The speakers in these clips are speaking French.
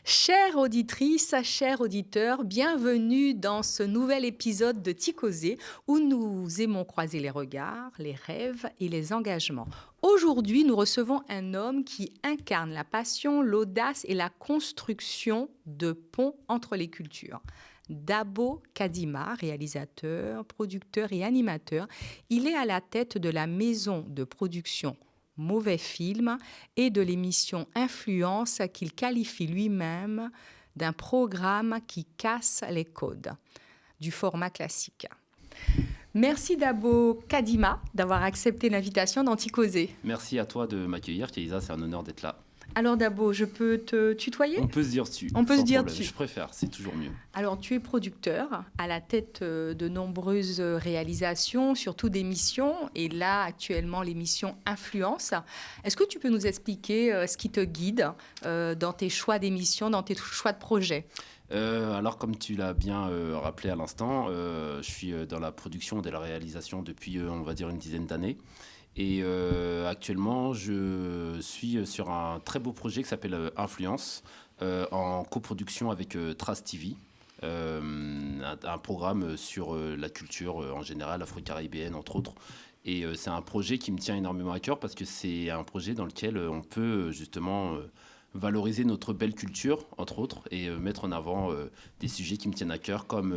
Chères auditrices, chers auditeurs, bienvenue dans ce nouvel épisode de Ticosé où nous aimons croiser les regards, les rêves et les engagements. Aujourd'hui, nous recevons un homme qui incarne la passion, l'audace et la construction de ponts entre les cultures. Dabo Kadima, réalisateur, producteur et animateur, il est à la tête de la maison de production Mauvais Film et de l'émission Influence qu'il qualifie lui-même d'un programme qui casse les codes du format classique. Merci Dabo Kadima d'avoir accepté l'invitation d'Anticosé. Merci à toi de m'accueillir, Kaïsa, c'est un honneur d'être là. Alors Dabo, je peux te tutoyer? On peut se dire tu. On peut sans se dire problème. tu. Je préfère, c'est toujours mieux. Alors, tu es producteur à la tête de nombreuses réalisations, surtout d'émissions, et là, actuellement, l'émission Influence. Est-ce que tu peux nous expliquer ce qui te guide dans tes choix d'émissions, dans tes choix de projets? Alors, comme tu l'as bien rappelé à l'instant, je suis dans la production et de la réalisation depuis, on va dire, une dizaine d'années. Et actuellement, je suis sur un très beau projet qui s'appelle Influence, en coproduction avec Trace TV. Un programme sur la culture en général, afro-caribéenne entre autres. Et c'est un projet qui me tient énormément à cœur parce que c'est un projet dans lequel on peut justement valoriser notre belle culture, entre autres, et mettre en avant des sujets qui me tiennent à cœur comme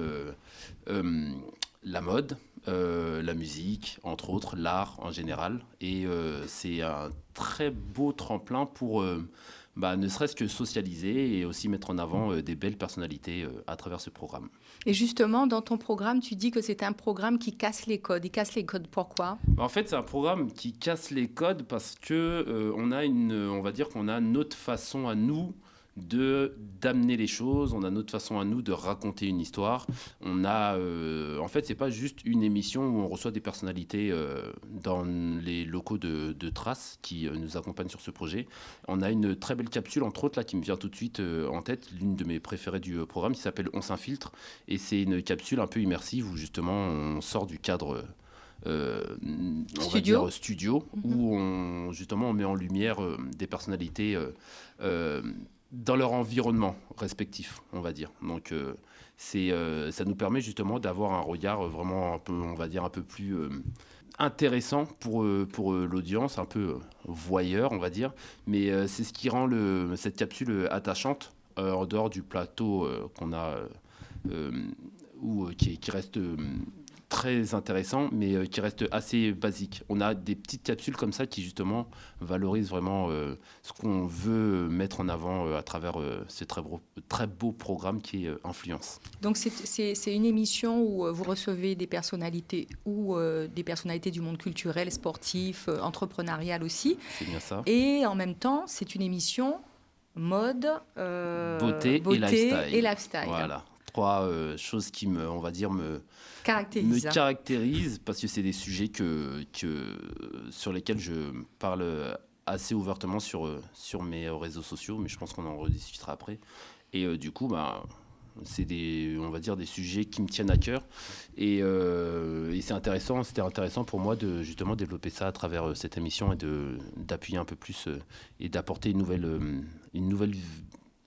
la mode, la musique, entre autres, l'art en général. Et c'est un très beau tremplin pour ne serait-ce que socialiser et aussi mettre en avant des belles personnalités à travers ce programme. Et justement, dans ton programme, tu dis que c'est un programme qui casse les codes. Il casse les codes pourquoi? En fait, c'est un programme qui casse les codes parce que on va dire qu'on a notre façon à nous d'amener les choses, on a notre façon à nous de raconter une histoire. En fait, c'est pas juste une émission où on reçoit des personnalités dans les locaux de Trace qui nous accompagnent sur ce projet. On a une très belle capsule, entre autres, là, qui me vient tout de suite en tête, l'une de mes préférées du programme, qui s'appelle On s'infiltre. Et c'est une capsule un peu immersive où justement on sort du cadre on va dire studio, où on met en lumière des personnalités dans leur environnement respectif, on va dire. Donc, ça nous permet justement d'avoir un regard vraiment un peu, on va dire, un peu plus intéressant pour l'audience, un peu voyeur, on va dire. Mais c'est ce qui rend cette capsule attachante en dehors du plateau qu'on a, qui reste très intéressant, mais qui reste assez basique. On a des petites capsules comme ça qui, justement, valorisent vraiment ce qu'on veut mettre en avant à travers ce très beau programme qui est Influence. Donc, c'est une émission où vous recevez des personnalités ou des personnalités du monde culturel, sportif, entrepreneurial aussi. C'est bien ça. Et en même temps, c'est une émission mode, beauté et lifestyle. Voilà. Trois choses qui me caractérisent parce que c'est des sujets sur lesquels je parle assez ouvertement sur mes réseaux sociaux, mais je pense qu'on en rediscutera après. Et du coup, c'est des sujets qui me tiennent à cœur et c'était intéressant pour moi de justement développer ça à travers cette émission et d'appuyer un peu plus et d'apporter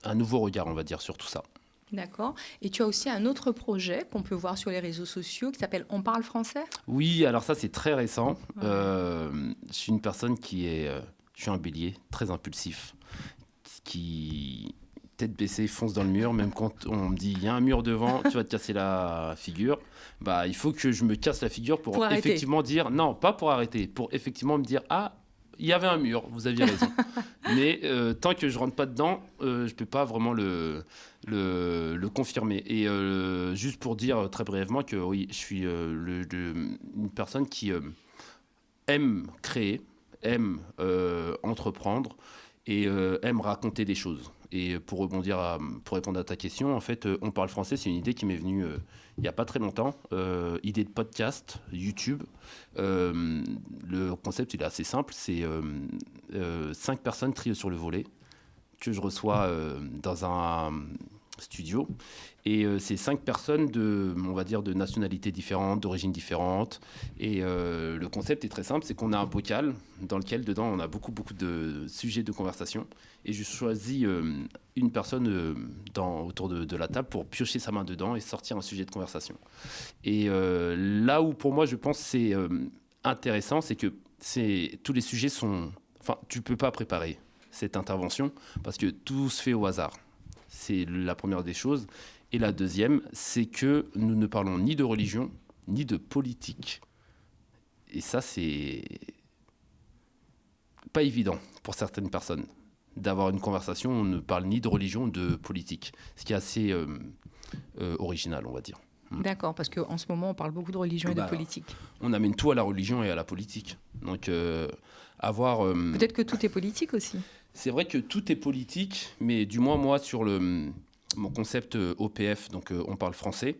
un nouveau regard, on va dire, sur tout ça. D'accord. Et tu as aussi un autre projet qu'on peut voir sur les réseaux sociaux qui s'appelle On parle français? Oui, alors ça, c'est très récent. Ouais. Je suis une personne je suis un bélier, très impulsif, qui, tête baissée, fonce dans le mur. Même quand on me dit, il y a un mur devant, tu vas te casser la figure. Il faut que je me casse la figure pour effectivement dire, non, pas pour arrêter, pour effectivement me dire, ah, il y avait un mur, vous aviez raison. Mais tant que je rentre pas dedans, je peux pas vraiment le confirmer. Et juste pour dire très brièvement que oui, je suis une personne qui aime créer, aime entreprendre et aime raconter des choses. Et pour répondre à ta question, en fait, On parle français, c'est une idée qui m'est venue il n'y a pas très longtemps. Idée de podcast, YouTube. Le concept, il est assez simple. C'est 5 personnes triées sur le volet que je reçois studio. Et c'est 5 personnes on va dire, de nationalités différentes, d'origines différentes. Et le concept est très simple, c'est qu'on a un bocal dans lequel, dedans, on a beaucoup de sujets de conversation. Et je choisis une personne autour de la table pour piocher sa main dedans et sortir un sujet de conversation. Et là où, pour moi, je pense que c'est intéressant, c'est que tous les sujets sont... Enfin, tu ne peux pas préparer cette intervention parce que tout se fait au hasard. C'est la première des choses. Et la deuxième, c'est que nous ne parlons ni de religion, ni de politique. Et ça, c'est pas évident pour certaines personnes d'avoir une conversation où on ne parle ni de religion, ni de politique. Ce qui est assez original, on va dire. D'accord, parce qu'en ce moment, on parle beaucoup de religion et de politique. On amène tout à la religion et à la politique. Donc, Peut-être que tout est politique aussi. C'est vrai que tout est politique, mais du moins, moi, sur mon concept OPF, donc on parle français,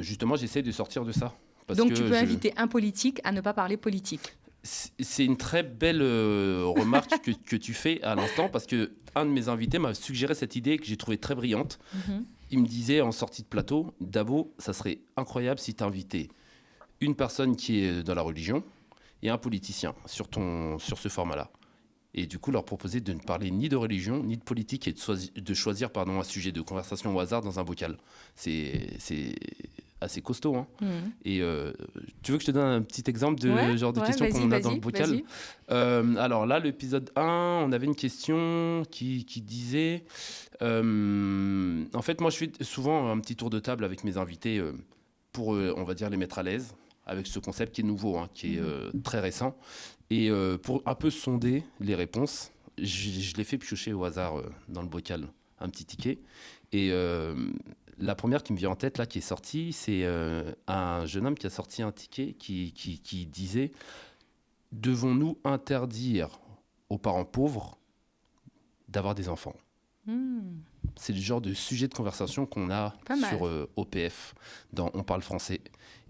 justement, j'essaie de sortir de ça. Donc, tu peux inviter un politique à ne pas parler politique. C'est une très belle remarque que tu fais à l'instant, parce qu'un de mes invités m'a suggéré cette idée que j'ai trouvée très brillante. Mm-hmm. Il me disait en sortie de plateau, Dabo, ça serait incroyable si tu invitais une personne qui est dans la religion et un politicien sur ce format-là. Et du coup, leur proposer de ne parler ni de religion, ni de politique et de choisir un sujet de conversation au hasard dans un bocal. C'est assez costaud. Hein. Mmh. Et tu veux que je te donne un petit exemple de genre de questions qu'on a dans le bocal? Alors là, l'épisode 1, on avait une question qui disait... en fait, moi, je fais souvent un petit tour de table avec mes invités pour, on va dire, les mettre à l'aise avec ce concept qui est nouveau, hein, qui est très récent. Et pour un peu sonder les réponses, je les fais piocher au hasard dans le bocal, un petit ticket. Et la première qui me vient en tête, là, qui est sortie, c'est un jeune homme qui a sorti un ticket qui disait « Devons-nous interdire aux parents pauvres d'avoir des enfants ?» C'est le genre de sujet de conversation qu'on a sur OPF, dans On parle français.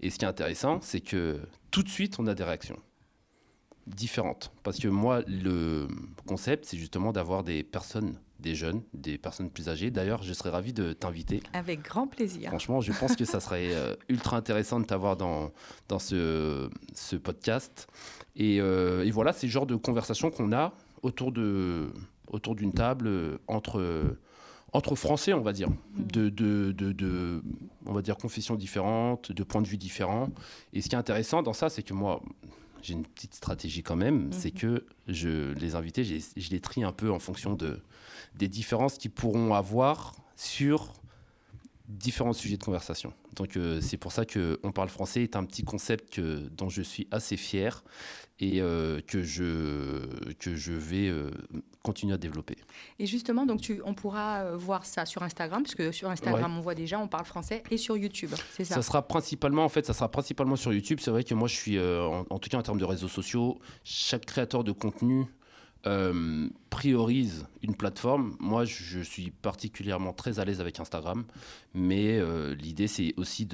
Et ce qui est intéressant, c'est que tout de suite, on a des réactions différentes. Parce que moi, le concept, c'est justement d'avoir des personnes, des jeunes, des personnes plus âgées. D'ailleurs, je serais ravi de t'inviter. Avec grand plaisir. Franchement, je pense que ça serait ultra intéressant de t'avoir dans ce podcast. Et voilà, c'est le genre de conversation qu'on a autour d'une table entre Français, on va dire, on va dire confessions différentes, de points de vue différents. Et ce qui est intéressant dans ça, c'est que moi, j'ai une petite stratégie quand même, c'est que les invités, je les trie un peu en fonction des différences qu'ils pourront avoir sur différents sujets de conversation. Donc c'est pour ça que On parle français est un petit concept dont je suis assez fier et que je vais continuer à développer. Et justement, donc on pourra voir ça sur Instagram, parce que sur Instagram, on voit déjà On parle français, et sur YouTube, c'est ça? Ça sera principalement sur YouTube. C'est vrai que moi, je suis, en tout cas en termes de réseaux sociaux, chaque créateur de contenu priorise une plateforme. Moi, je suis particulièrement très à l'aise avec Instagram, mais l'idée, c'est aussi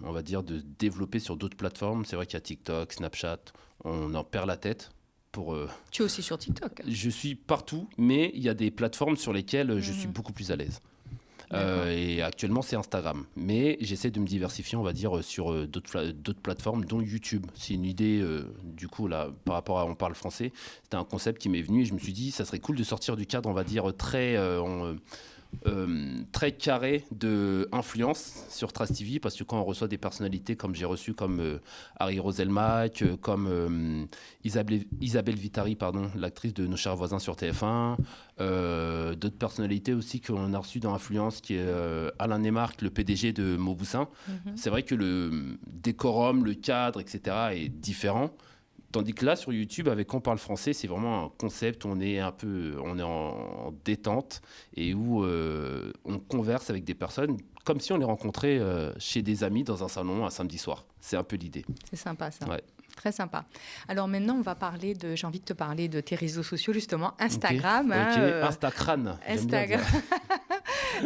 on va dire, de développer sur d'autres plateformes. C'est vrai qu'il y a TikTok, Snapchat, on en perd la tête. Tu es aussi sur TikTok? Je suis partout, mais il y a des plateformes sur lesquelles je suis beaucoup plus à l'aise. Et actuellement, c'est Instagram. Mais j'essaie de me diversifier, on va dire, sur d'autres plateformes, dont YouTube. C'est une idée, du coup, là, par rapport à On parle français. C'était un concept qui m'est venu et je me suis dit, ça serait cool de sortir du cadre, on va dire, très carré de influence sur Trace TV, parce que quand on reçoit des personnalités comme j'ai reçu, comme Harry Roselmack, comme Isabelle Vitari, l'actrice de Nos chers voisins sur TF1, d'autres personnalités aussi qu'on a reçues dans Influence, qui est Alain Neymarck, le PDG de Mauboussin. C'est vrai que le décorum, le cadre, etc. est différent. Tandis que là, sur YouTube, avec On parle français, c'est vraiment un concept où on est en détente et où on converse avec des personnes comme si on les rencontrait chez des amis dans un salon un samedi soir. C'est un peu l'idée. C'est sympa, ça. Ouais. Très sympa. Alors maintenant, j'ai envie de te parler de tes réseaux sociaux, justement. Instagram. Okay. Instagram.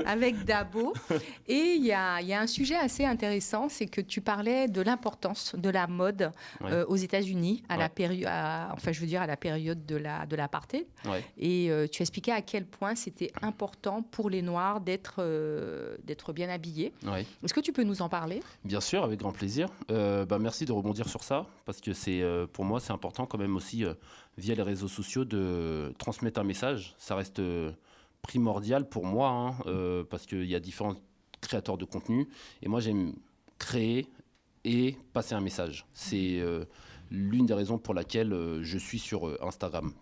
avec Dabo. Et il y a un sujet assez intéressant, c'est que tu parlais de l'importance de la mode aux États-Unis à la période, enfin je veux dire à la période de l'apartheid. Et tu expliquais à quel point c'était important pour les Noirs d'être bien habillés. Est-ce que tu peux nous en parler? Bien sûr, avec grand plaisir. Merci de rebondir sur ça, parce que pour moi, c'est important quand même aussi, via les réseaux sociaux, de transmettre un message. Ça reste primordial pour moi, parce qu'il y a différents créateurs de contenu. Et moi, j'aime créer et passer un message. C'est l'une des raisons pour laquelle je suis sur Instagram.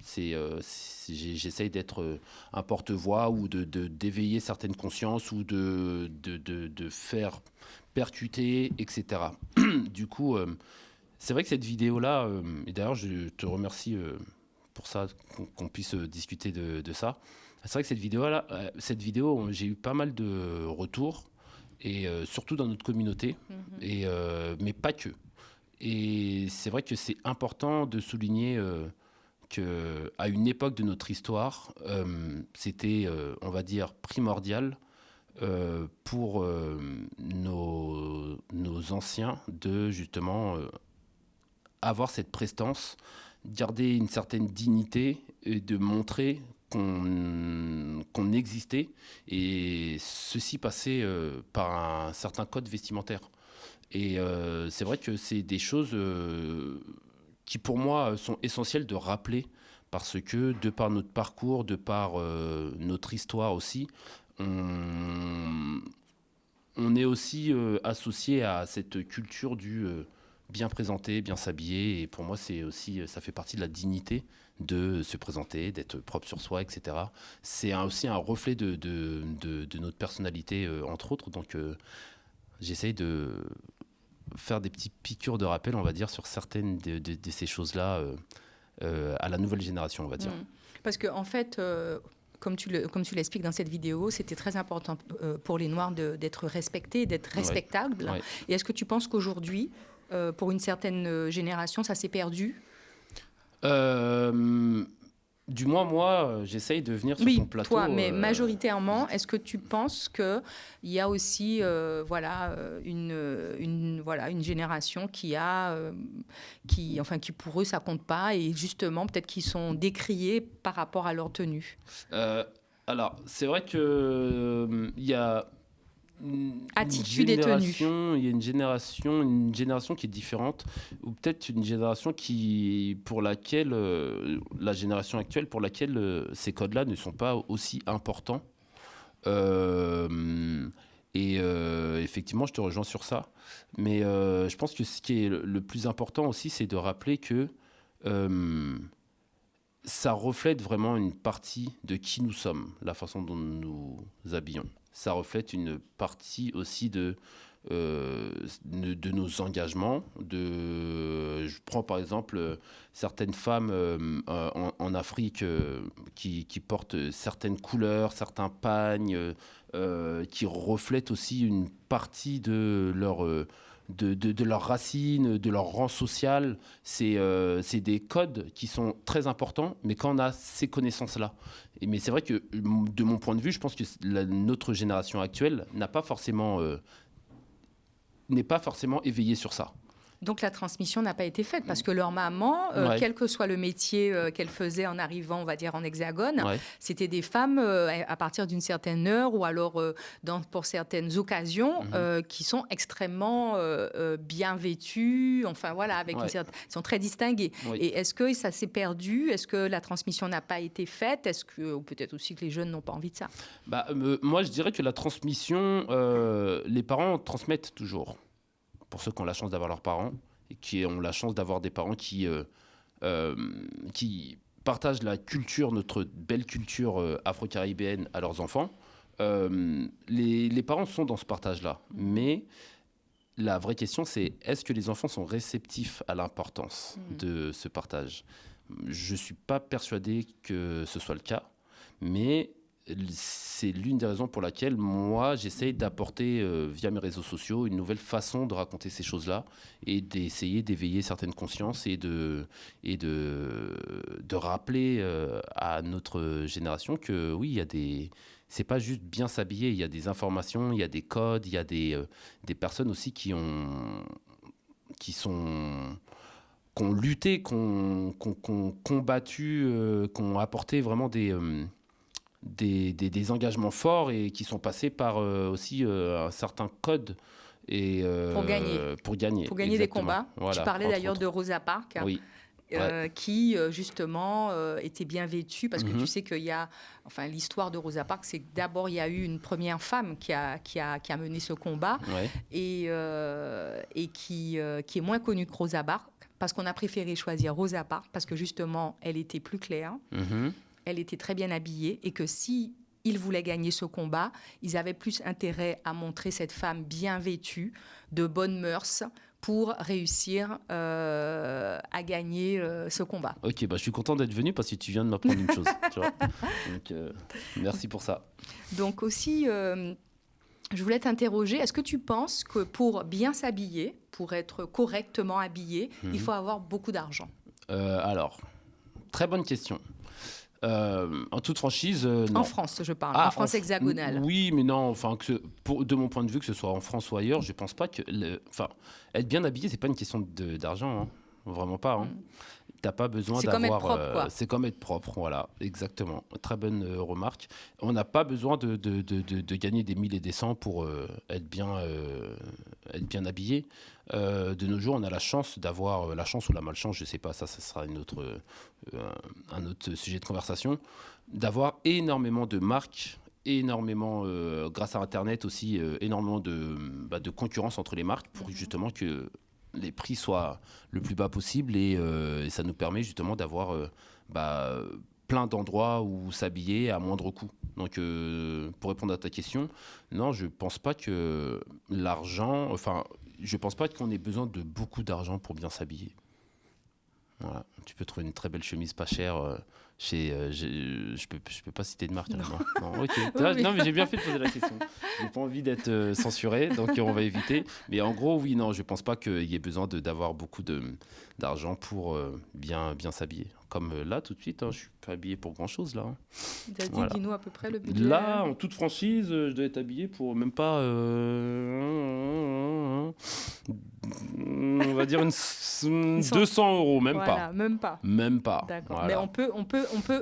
J'essaye d'être un porte-voix ou d'éveiller certaines consciences ou de faire percuter, etc. Du coup, c'est vrai que cette vidéo-là, et d'ailleurs je te remercie pour ça, qu'on puisse discuter de ça. C'est vrai que cette vidéo, j'ai eu pas mal de retours, et surtout dans notre communauté, mais pas que. Et c'est vrai que c'est important de souligner qu'à une époque de notre histoire, c'était, on va dire, primordial pour nos anciens de justement avoir cette prestance, garder une certaine dignité et de montrer qu'on existait, et ceci passait par un certain code vestimentaire. Et c'est vrai que c'est des choses qui pour moi sont essentielles de rappeler, parce que de par notre parcours, de par notre histoire aussi, on est aussi associé à cette culture du bien présenter, bien s'habiller. Et pour moi, c'est aussi, ça fait partie de la dignité de se présenter, d'être propre sur soi, etc. C'est aussi un reflet de notre personnalité, entre autres. Donc, j'essaye de faire des petites piqûres de rappel, on va dire, sur certaines de ces choses-là à la nouvelle génération, on va dire. Parce qu'en fait... Comme tu l'expliques dans cette vidéo, c'était très important pour les Noirs d'être respectés, d'être respectables. Ouais. Et est-ce que tu penses qu'aujourd'hui, pour une certaine génération, ça s'est perdu ? Du moins, moi, j'essaye de venir sur ton plateau. Oui, toi, mais majoritairement, est-ce que tu penses qu'il y a aussi une génération qui pour eux, ça compte pas, et justement, peut-être qu'ils sont décriés par rapport à leur tenue? Alors, c'est vrai qu'il y a... attitude et tenue. Il y a une génération qui est différente, ou peut-être une génération pour laquelle la génération actuelle, pour laquelle ces codes-là ne sont pas aussi importants. Effectivement, je te rejoins sur ça. Mais je pense que ce qui est le plus important aussi, c'est de rappeler que ça reflète vraiment une partie de qui nous sommes, la façon dont nous nous habillons. Ça reflète une partie aussi de nos engagements. Je prends par exemple certaines femmes en Afrique qui portent certaines couleurs, certains pagnes, qui reflètent aussi une partie de leurs racines, de leur rang social. C'est des codes qui sont très importants, mais quand on a ces connaissances-là. Mais c'est vrai que, de mon point de vue, je pense que notre génération actuelle n'est pas forcément éveillée sur ça. Donc la transmission n'a pas été faite, parce que leur maman, quel que soit le métier qu'elle faisait en arrivant, on va dire, en Hexagone, c'était des femmes à partir d'une certaine heure, ou alors pour certaines occasions, qui sont extrêmement bien vêtues, enfin voilà, avec sont très distinguées. Et est-ce que ça s'est perdu? Est-ce que la transmission n'a pas été faite? Ou peut-être aussi que les jeunes n'ont pas envie de ça? Moi, je dirais que la transmission, les parents transmettent toujours. Pour ceux qui ont la chance d'avoir leurs parents, et qui ont la chance d'avoir des parents qui partagent notre belle culture afro-caribéenne à leurs enfants, les parents sont dans ce partage-là. Mais la vraie question, c'est est-ce que les enfants sont réceptifs à l'importance de ce partage? Je ne suis pas persuadé que ce soit le cas, mais c'est l'une des raisons pour laquelle moi j'essaye d'apporter via mes réseaux sociaux une nouvelle façon de raconter ces choses-là, et d'essayer d'éveiller certaines consciences, et de rappeler à notre génération que oui, il y a c'est pas juste bien s'habiller. Il y a des informations, il y a des codes, il y a des personnes aussi qui ont lutté, qui ont combattu, qui ont apporté vraiment des engagements forts et qui sont passés par aussi un certain code et, pour gagner des combats. Voilà, tu parlais d'ailleurs de Rosa Parks. Oui. Qui justement était bien vêtue parce que tu sais qu'il y a, l'histoire de Rosa Parks, c'est que d'abord il y a eu une première femme qui a mené ce combat et qui est moins connue que Rosa Parks parce qu'on a préféré choisir Rosa Parks parce que justement elle était plus claire, elle était très bien habillée et que si ils voulaient gagner ce combat, ils avaient plus intérêt à montrer cette femme bien vêtue, de bonnes mœurs, pour réussir à gagner ce combat. Ok, je suis content d'être venu parce que tu viens de m'apprendre une chose. Tu vois. Donc, merci pour ça. Donc aussi, je voulais t'interroger, est-ce que tu penses que pour bien s'habiller, pour être correctement habillé, il faut avoir beaucoup d'argent ? Alors, très bonne question. En toute franchise, non. En France, je parle, en France hexagonale. Oui, mais non, de mon point de vue, que ce soit en France ou ailleurs, je pense pas que... être bien habillé, c'est pas une question d'argent, hein. Vraiment pas. Hein. T'as pas besoin d'avoir... C'est comme être propre, quoi. C'est comme être propre, voilà, exactement. Très bonne remarque. On n'a pas besoin de gagner des 1000 et des 100 pour être bien habillé. De nos jours, on a la chance d'avoir la chance ou la malchance, je sais pas, ça sera un autre sujet de conversation, d'avoir énormément de marques, énormément, grâce à Internet aussi, énormément de concurrence entre les marques pour justement que les prix soient le plus bas possible et ça nous permet justement d'avoir plein d'endroits où s'habiller à moindre coût. Donc, pour répondre à ta question, non, je pense pas que l'argent... je pense pas qu'on ait besoin de beaucoup d'argent pour bien s'habiller. Voilà. Tu peux trouver une très belle chemise pas chère je peux pas citer de marque. Non, ok. Non, mais j'ai bien fait de poser la question. J'ai pas envie d'être censuré, donc on va éviter. Mais en gros, oui, non, je pense pas qu'il y ait besoin d'avoir beaucoup d'argent pour bien s'habiller. Comme là, tout de suite, je suis pas habillé pour grand chose là. T'as dit, dis-nous à peu près le budget. Là, en toute franchise, je dois être habillé pour même pas, on va dire 200 euros, même pas. Même pas. D'accord. Voilà. Mais on peut,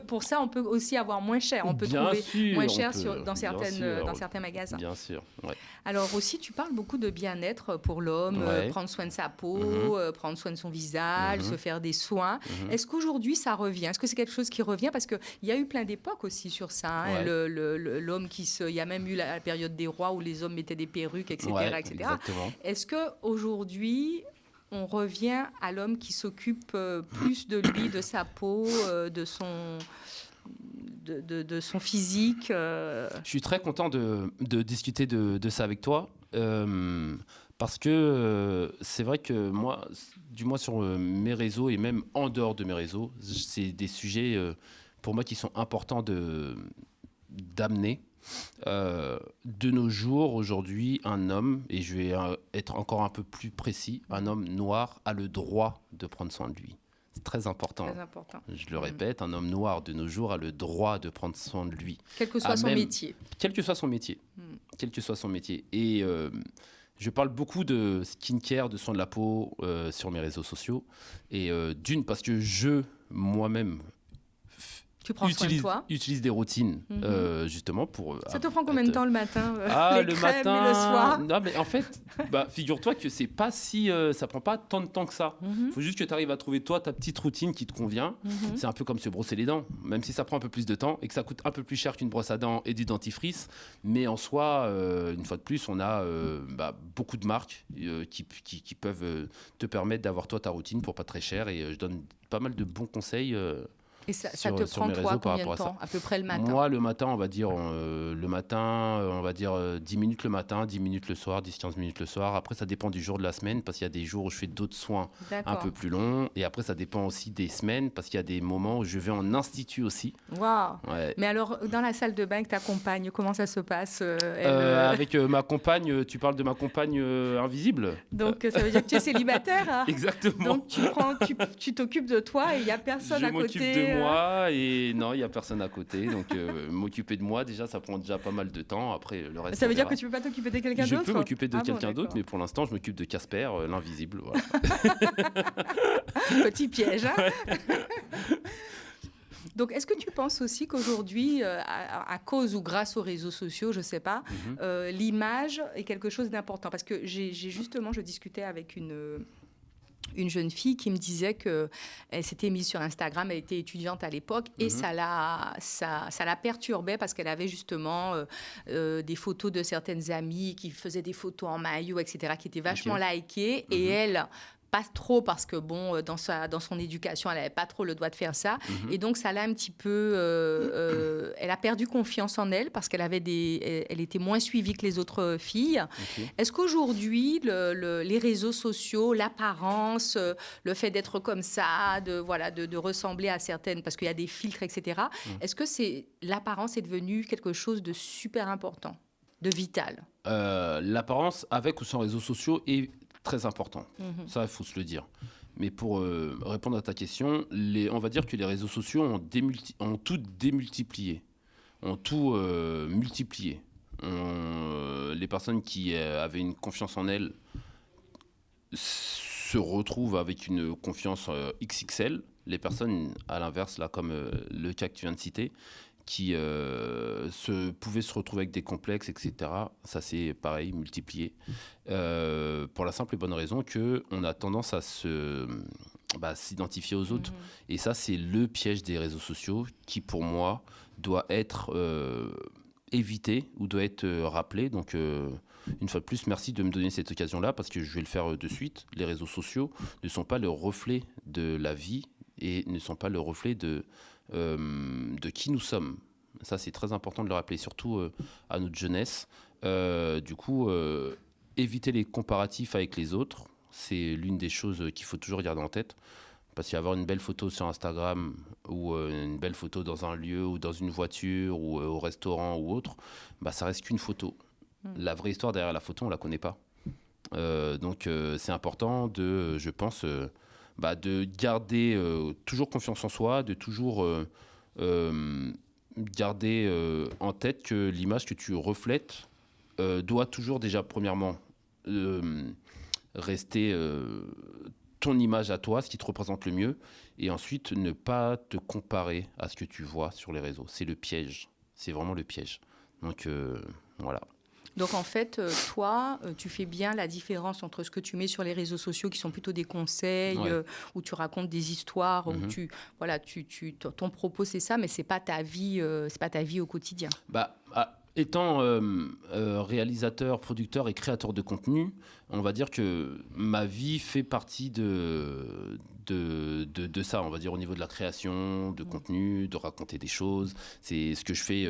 pour ça, on peut aussi avoir moins cher. On peut trouver moins cher dans certains magasins. Bien sûr. Ouais. Alors aussi, tu parles beaucoup de bien-être pour l'homme, prendre soin de sa peau, prendre soin de son visage, se faire des soins. Est-ce qu'aujourd'hui, ça revient ? Est-ce que c'est quelque chose qui revient ? Parce qu'il y a eu plein d'époques aussi sur ça. Hein. L'homme il y a même eu la période des rois où les hommes mettaient des perruques, etc. etc. Exactement. Est-ce qu'aujourd'hui, on revient à l'homme qui s'occupe plus de lui, de sa peau, de son physique Je suis très content de discuter de ça avec toi. Parce que c'est vrai que moi, du moins sur mes réseaux et même en dehors de mes réseaux, c'est des sujets pour moi qui sont importants d'amener. De nos jours, aujourd'hui, un homme, et je vais être encore un peu plus précis, un homme noir a le droit de prendre soin de lui. C'est très important. Je le répète, un homme noir de nos jours a le droit de prendre soin de lui. Quel que soit son métier. Quel que soit son métier. Quel que soit son métier. Et je parle beaucoup de skincare, de soins de la peau sur mes réseaux sociaux. Et parce que moi-même, tu prends soin de toi. Utilise des routines, justement pour... Ça te prend combien de temps le matin les le crèmes matin, et le soir? Non, mais en fait, figure-toi que c'est pas si... ça prend pas tant de temps que ça. Faut juste que tu arrives à trouver, toi, ta petite routine qui te convient. C'est un peu comme se brosser les dents, même si ça prend un peu plus de temps et que ça coûte un peu plus cher qu'une brosse à dents et du dentifrice. Mais en soi, une fois de plus, on a beaucoup de marques qui peuvent te permettre d'avoir, toi, ta routine pour pas très cher. Et je donne pas mal de bons conseils et ça te prend, toi, combien de temps, à peu près le matin ? Moi, le matin, on va dire 10 minutes le matin, 10 minutes le soir, 10-15 minutes le soir. Après, ça dépend du jour de la semaine, parce qu'il y a des jours où je fais d'autres soins un peu plus longs. Et après, ça dépend aussi des semaines, parce qu'il y a des moments où je vais en institut aussi. Waouh ! Mais alors, dans la salle de bain avec ta compagne, comment ça se passe Avec ma compagne, tu parles de ma compagne invisible ? Donc, ça veut dire que tu es célibataire, hein ? Exactement. Donc, tu t'occupes de toi et il n'y a personne à côté. moi et non, il n'y a personne à côté. Donc, m'occuper de moi, déjà, ça prend déjà pas mal de temps. Après, le reste, Ça veut on dire verra. que tu peux pas t'occuper de quelqu'un d'autre? Je peux m'occuper de Ah bon, quelqu'un d'autre, d'accord. mais pour l'instant, je m'occupe de Casper, l'invisible. Voilà. Petit piège, hein? Ouais. Donc, est-ce que tu penses aussi qu'aujourd'hui, à cause ou grâce aux réseaux sociaux, je ne sais pas, Mhm. l'image est quelque chose d'important? Parce que justement, je discutais avec une jeune fille qui me disait qu'elle s'était mise sur Instagram, elle était étudiante à l'époque, et Mhm. ça la perturbait parce qu'elle avait justement des photos de certaines amies qui faisaient des photos en maillot, etc., qui étaient vachement Ok. likées, et Mhm. elle... Pas trop parce que, bon, dans son éducation, elle n'avait pas trop le droit de faire ça. Mhm. Et donc, ça l'a un petit peu... elle a perdu confiance en elle parce elle était moins suivie que les autres filles. Ok. Est-ce qu'aujourd'hui, les réseaux sociaux, l'apparence, le fait d'être comme ça, de ressembler à certaines... Parce qu'il y a des filtres, etc. Mhm. Est-ce que l'apparence est devenue quelque chose de super important, de vital? L'apparence, avec ou sans réseaux sociaux, est très important. Mhm. Ça, il faut se le dire. Mais pour répondre à ta question, on va dire que les réseaux sociaux ont tout démultiplié, ont tout multiplié. Les personnes qui avaient une confiance en elles se retrouvent avec une confiance XXL. Les personnes, à l'inverse, là, comme le cas que tu viens de citer, qui pouvaient se retrouver avec des complexes, etc. Ça, c'est pareil, multiplié. Pour la simple et bonne raison qu'on a tendance à s'identifier aux autres. Et ça, c'est le piège des réseaux sociaux qui, pour moi, doit être évité ou doit être rappelé. Donc, une fois de plus, merci de me donner cette occasion-là parce que je vais le faire de suite. Les réseaux sociaux ne sont pas le reflet de la vie et ne sont pas le reflet de qui nous sommes. Ça, c'est très important de le rappeler, surtout à notre jeunesse. Du coup, éviter les comparatifs avec les autres, c'est l'une des choses qu'il faut toujours garder en tête. Parce qu'avoir une belle photo sur Instagram ou une belle photo dans un lieu ou dans une voiture ou au restaurant ou autre, bah, ça reste qu'une photo. La vraie histoire derrière la photo, on ne la connaît pas. Donc, c'est important je pense, de garder toujours confiance en soi, de toujours garder en tête que l'image que tu reflètes doit toujours déjà, premièrement, rester ton image à toi, ce qui te représente le mieux, et ensuite ne pas te comparer à ce que tu vois sur les réseaux. C'est le piège. C'est vraiment le piège. Donc, voilà. Donc en fait, toi, tu fais bien la différence entre ce que tu mets sur les réseaux sociaux, qui sont plutôt des conseils, Ouais. où tu racontes des histoires, où ton propos c'est ça, mais c'est pas ta vie au quotidien. Étant réalisateur, producteur et créateur de contenu, on va dire que ma vie fait partie de ça, on va dire au niveau de la création, de contenu, de raconter des choses. C'est ce que je fais,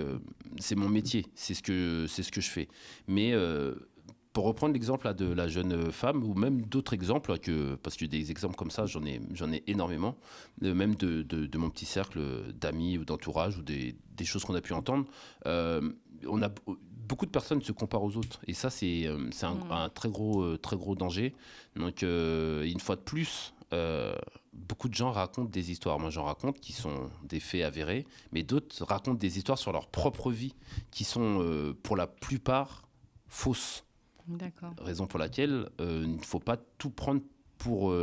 c'est mon métier, c'est ce que je fais. Mais pour reprendre l'exemple là, de la jeune femme, ou même d'autres exemples, parce que des exemples comme ça, j'en ai énormément, même de mon petit cercle d'amis ou d'entourage, ou des choses qu'on a pu entendre. On a beaucoup de personnes se comparent aux autres, et ça c'est un très gros danger. Donc une fois de plus, beaucoup de gens racontent des histoires. Moi j'en raconte qui sont des faits avérés, mais d'autres racontent des histoires sur leur propre vie qui sont pour la plupart fausses. D'accord. Raison pour laquelle il ne faut pas tout prendre pour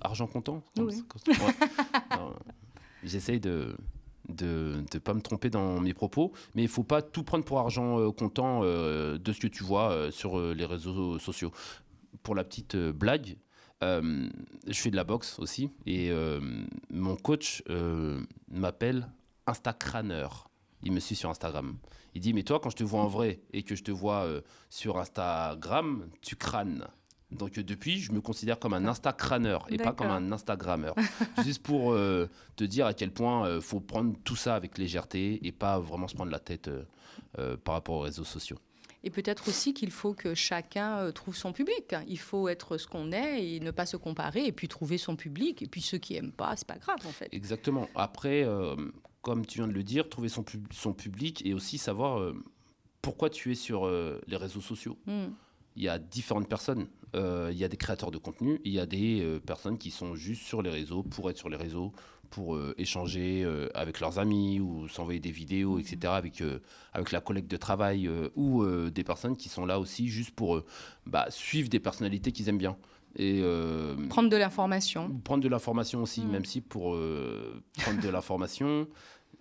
argent comptant. Oui. Ouais. Non, j'essaye de pas me tromper dans mes propos, mais il faut pas tout prendre pour argent comptant de ce que tu vois sur les réseaux sociaux. Pour la petite blague, je fais de la boxe aussi, et mon coach m'appelle Instacraneur. Il me suit sur Instagram. Il dit, mais toi, quand je te vois en vrai et que je te vois sur Instagram, tu crânes. Donc depuis, je me considère comme un Instacraneur et pas comme un Instagrammeur. Juste pour te dire à quel point faut prendre tout ça avec légèreté et pas vraiment se prendre la tête par rapport aux réseaux sociaux. Et peut-être aussi qu'il faut que chacun trouve son public. Il faut être ce qu'on est et ne pas se comparer, et puis trouver son public. Et puis ceux qui n'aiment pas, c'est pas grave en fait. Exactement. Après, comme tu viens de le dire, trouver son public et aussi savoir pourquoi tu es sur les réseaux sociaux. Il y a différentes personnes. Il y a des créateurs de contenu, il y a des personnes qui sont juste sur les réseaux pour être sur les réseaux, pour échanger avec leurs amis ou s'envoyer des vidéos, etc., avec la collègue de travail ou des personnes qui sont là aussi juste pour suivre des personnalités qu'ils aiment bien. Et Prendre de l'information. prendre de l'information aussi, même si pour prendre de l'information,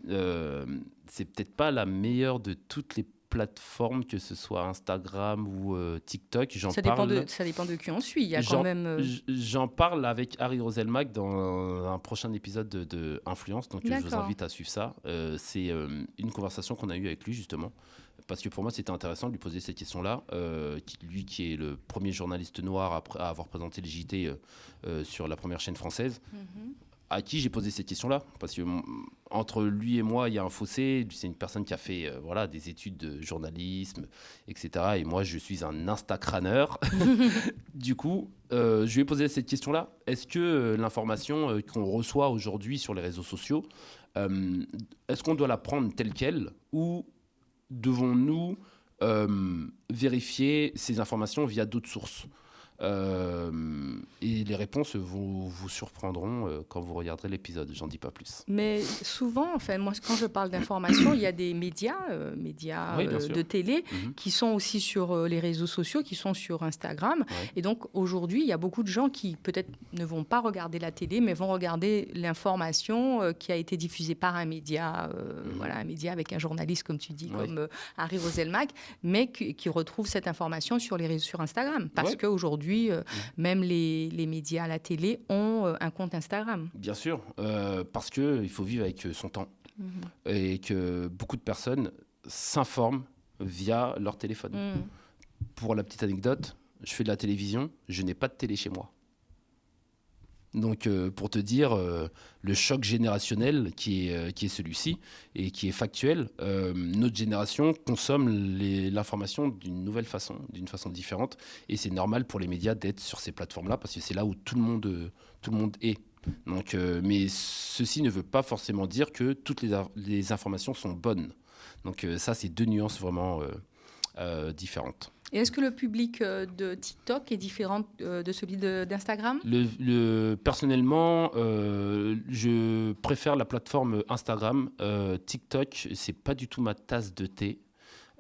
c'est peut-être pas la meilleure de toutes les plateformes, que ce soit Instagram ou TikTok. Ça dépend de qui on suit. Il y a quand même... J'en parle avec Harry Roselmack dans un prochain épisode de Influence, donc je vous invite à suivre ça. C'est une conversation qu'on a eue avec lui, justement, parce que pour moi, c'était intéressant de lui poser cette question-là. Lui qui est le premier journaliste noir à avoir présenté le JT sur la première chaîne française, à qui j'ai posé cette question-là. Parce que entre lui et moi, il y a un fossé. C'est une personne qui a fait des études de journalisme, etc. Et moi, je suis un instacraneur. Du coup, je lui ai posé cette question-là. Est-ce que l'information qu'on reçoit aujourd'hui sur les réseaux sociaux, est-ce qu'on doit la prendre telle qu'elle, ou devons-nous vérifier ces informations via d'autres sources ? Et les réponses vous surprendront quand vous regarderez l'épisode, j'en dis pas plus. Mais souvent, moi, quand je parle d'information, il y a des médias de télé qui sont aussi sur les réseaux sociaux, qui sont sur Instagram. Ouais. Et donc, aujourd'hui, il y a beaucoup de gens qui, peut-être, ne vont pas regarder la télé, mais vont regarder l'information qui a été diffusée par un média, un média avec un journaliste, comme tu dis, comme Harry Roselmack, mais qui retrouve cette information sur Instagram. Parce qu'aujourd'hui, même les médias à la télé ont un compte Instagram. Bien sûr, parce qu'il faut vivre avec son temps. Et que beaucoup de personnes s'informent via leur téléphone. Pour la petite anecdote, je fais de la télévision, je n'ai pas de télé chez moi. Donc, pour te dire, le choc générationnel qui est celui-ci et qui est factuel, notre génération consomme l'information d'une façon différente. Et c'est normal pour les médias d'être sur ces plateformes-là parce que c'est là où tout le monde est. Donc, mais ceci ne veut pas forcément dire que toutes les informations sont bonnes. Donc, ça, c'est deux nuances vraiment différentes. Et est-ce que le public de TikTok est différent de celui d'Instagram ? Personnellement, je préfère la plateforme Instagram. TikTok, c'est pas du tout ma tasse de thé.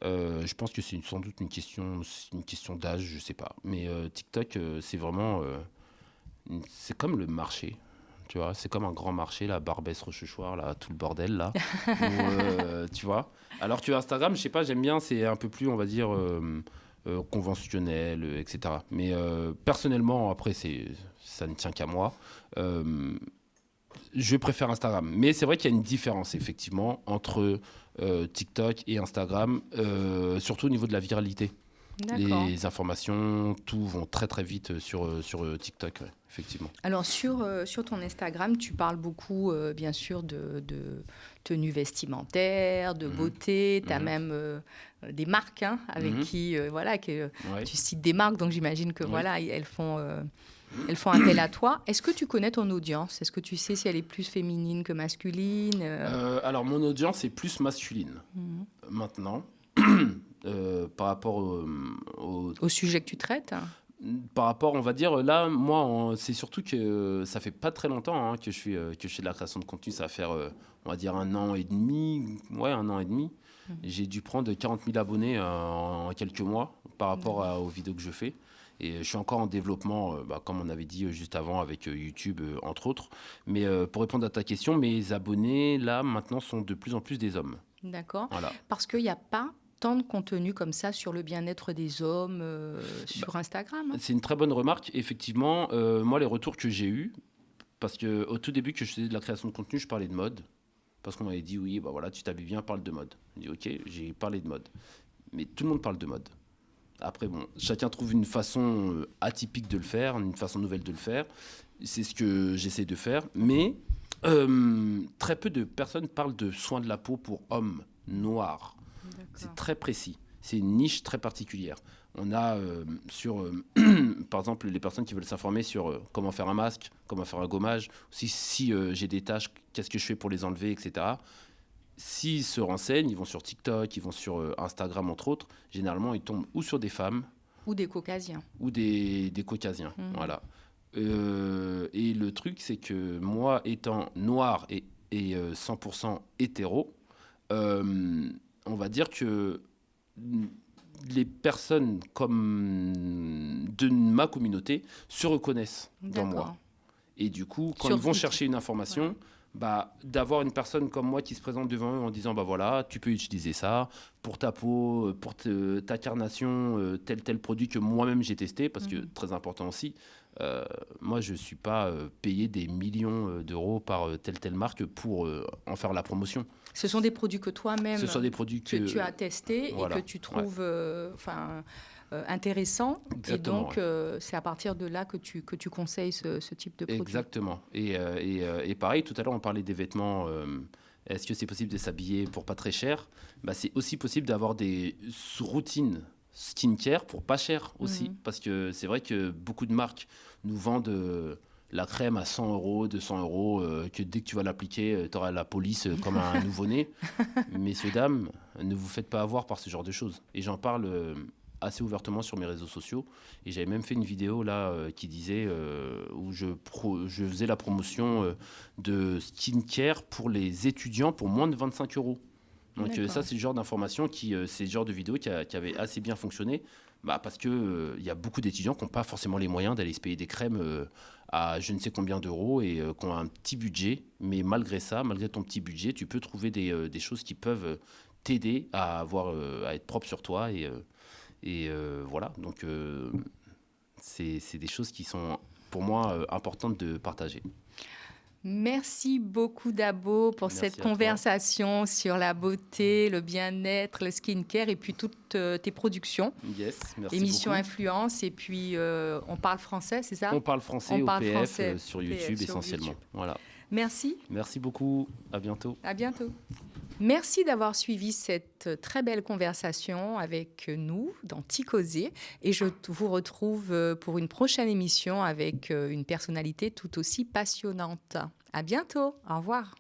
Je pense que c'est sans doute une question d'âge, je sais pas. Mais TikTok, c'est vraiment... c'est comme le marché. Tu vois, c'est comme un grand marché, la Barbès, Rochechouart, là, tout le bordel, là. Où, tu vois. Alors que Instagram, je sais pas, j'aime bien, c'est un peu plus, on va dire... conventionnel, etc. Mais personnellement, après, ça ne tient qu'à moi. Je préfère Instagram. Mais c'est vrai qu'il y a une différence, effectivement, entre TikTok et Instagram, surtout au niveau de la viralité. D'accord. Les informations, tout vont très très vite sur TikTok, ouais, effectivement. Alors sur ton Instagram, tu parles beaucoup, bien sûr, de tenues vestimentaires, de beauté. Tu as même des marques avec qui, tu cites des marques, donc j'imagine que elles font appel à toi. Est-ce que tu connais ton audience ? Est-ce que tu sais si elle est plus féminine que masculine ? Alors mon audience est plus masculine maintenant. Par rapport au sujet que tu traites. Par rapport, on va dire, là, moi, c'est surtout que ça fait pas très longtemps que je fais de la création de contenu. Ça va faire, on va dire, 1 an et demi. Ouais, 1 an et demi. J'ai dû prendre 40 000 abonnés en quelques mois par rapport aux vidéos que je fais. Et je suis encore en développement, comme on avait dit juste avant, avec YouTube, entre autres. Mais pour répondre à ta question, mes abonnés, là, maintenant, sont de plus en plus des hommes. D'accord. Voilà. Parce qu'il n'y a pas tant de contenu comme ça sur le bien-être des hommes sur Instagram. C'est une très bonne remarque. Effectivement, moi, les retours que j'ai eus, parce qu'au tout début que je faisais de la création de contenu, je parlais de mode. Parce qu'on m'avait dit, oui, tu t'habilles bien, parle de mode. J'ai dit, OK, j'ai parlé de mode. Mais tout le monde parle de mode. Après, chacun trouve une façon atypique de le faire, une façon nouvelle de le faire. C'est ce que j'essaie de faire. Mais très peu de personnes parlent de soins de la peau pour hommes noirs. D'accord. C'est très précis. C'est une niche très particulière. On a par exemple, les personnes qui veulent s'informer sur comment faire un masque, comment faire un gommage, si j'ai des taches, qu'est-ce que je fais pour les enlever, etc. S'ils se renseignent, ils vont sur TikTok, ils vont sur Instagram, entre autres. Généralement, ils tombent ou sur des femmes. Ou des caucasiens. Ou des caucasiens, voilà. Et le truc, c'est que moi, étant noir et 100% hétéro, on va dire que les personnes comme de ma communauté se reconnaissent dans moi. D'accord. Et du coup, quand Sur ils vont Twitter. chercher une information, Ouais. d'avoir une personne comme moi qui se présente devant eux en disant bah voilà, tu peux utiliser ça pour ta peau, pour ta carnation, tel produit que moi-même j'ai testé, parce que très important aussi, moi je ne suis pas payé des millions d'euros par telle marque pour en faire la promotion. Ce sont des produits que toi-même Ce sont des produits que tu as testés voilà, et que tu trouves intéressants. Exactement, Et donc, c'est à partir de là que tu conseilles ce type de produit. Exactement. Et pareil, tout à l'heure, on parlait des vêtements. Est-ce que c'est possible de s'habiller pour pas très cher? C'est aussi possible d'avoir des routines skincare pour pas cher aussi. Parce que c'est vrai que beaucoup de marques nous vendent la crème à 100 euros, 200 euros, que dès que tu vas l'appliquer, tu auras la police comme un nouveau-né. Messieurs, dames, ne vous faites pas avoir par ce genre de choses. Et j'en parle assez ouvertement sur mes réseaux sociaux. Et j'avais même fait une vidéo là qui disait où je faisais la promotion de skincare pour les étudiants pour moins de 25 euros. Donc ça, c'est le genre d'information c'est le genre de vidéo qui avait assez bien fonctionné. Parce que y a beaucoup d'étudiants qui n'ont pas forcément les moyens d'aller se payer des crèmes à je ne sais combien d'euros et qui ont un petit budget. Mais malgré ça, malgré ton petit budget, tu peux trouver des choses qui peuvent t'aider à être propre sur toi. Et voilà, donc c'est des choses qui sont pour moi importantes de partager. Merci beaucoup Dabo pour Merci cette à toi. conversation sur la beauté, le bien-être, le skincare et puis toutes tes productions. Yes, merci Émission beaucoup. Influence et puis on parle français, c'est ça? On parle français On au parle PF français, sur PF, YouTube sur essentiellement. YouTube. Voilà. Merci. Merci beaucoup, à bientôt. À bientôt. Merci d'avoir suivi cette très belle conversation avec nous dans Ticosé. Et je vous retrouve pour une prochaine émission avec une personnalité tout aussi passionnante. À bientôt. Au revoir.